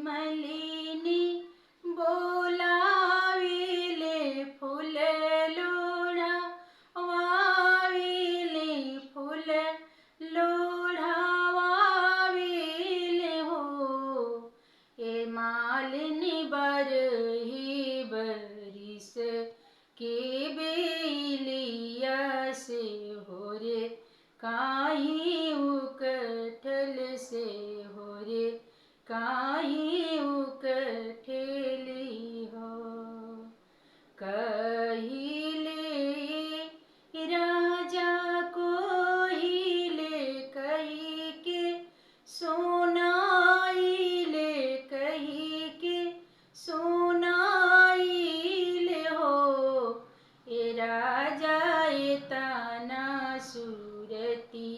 मलिनी बोलाविले फुल लोढा वाविले फुल लोढा वाविले हो ए मालिनी बरही बरिस के बेलिया से हो रे काही उकठल से हो रे काही उकठेली हो कहिले राजा को हिले कही के सोनाइले कही के सोनाइले हो ए राजा ए तना सूरती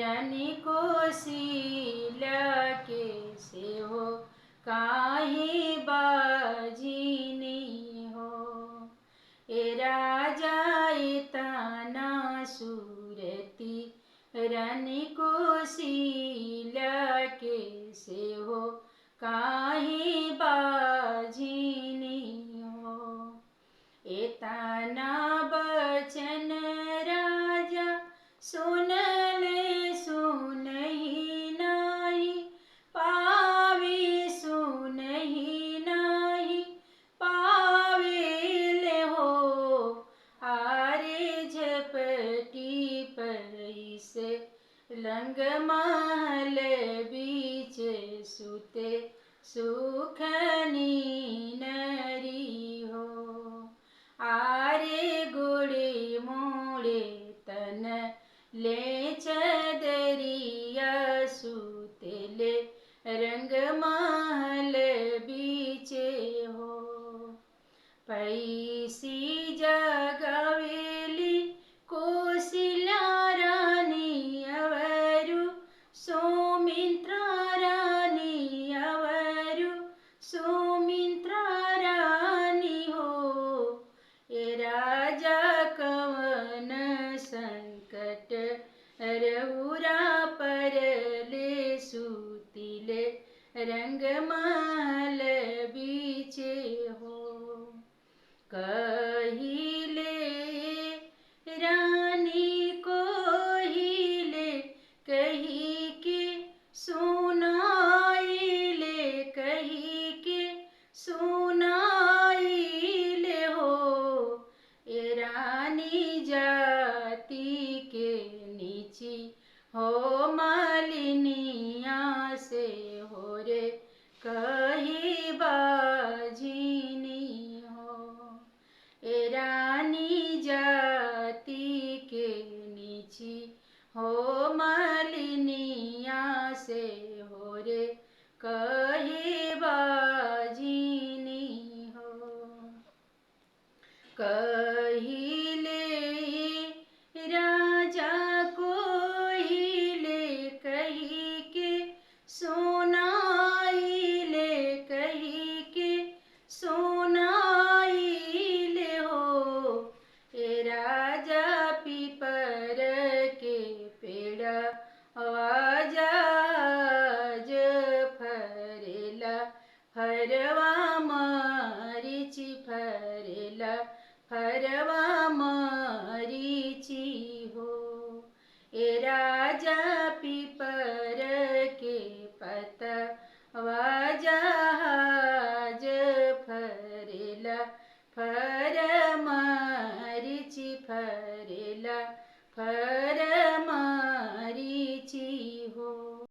रानी को सीला के से हो काहे बाजी नहीं हो ए राजा ए तना सूरती रानी को सीला के से हो काहे बाजी नहीं हो ए तना बचन राजा सुनले सुनहि नाही पावे सुनहि नाही पावेले हो आरे झपटी पैस लंग महल बीच सुते सुखनी नरी हो आरे गोड़े मोड़े तन ले चदरिया सुतेले रंग महल बीचे हो पैसी जगवेली कोसिला रानी अवरु सौमित्रा रानी अवरु सौमित्रा रानी हो ए राजा कवन संकट रहुरा परले सुतिले रंग महल बीचे हो कहिले रानी को हिले कही के सुनाइले कही के सुनाइले हो ए रानी जाति के नीची हो मालिनिया से हो रे कही बाजिनी हो ए रानी जाति के नीची हो मालिनिया से हो रे कही बाजिनी हो कहिले राजा को हिले कही के सोनाइले कही के सोनाइले हो ए राजा पीपर के पेड़ आवाज फरेला फरवा मारिची फरेला फरवा मारिची हो ए राजा पीपर के पतवाज फरेला फर मारिची फरेला फर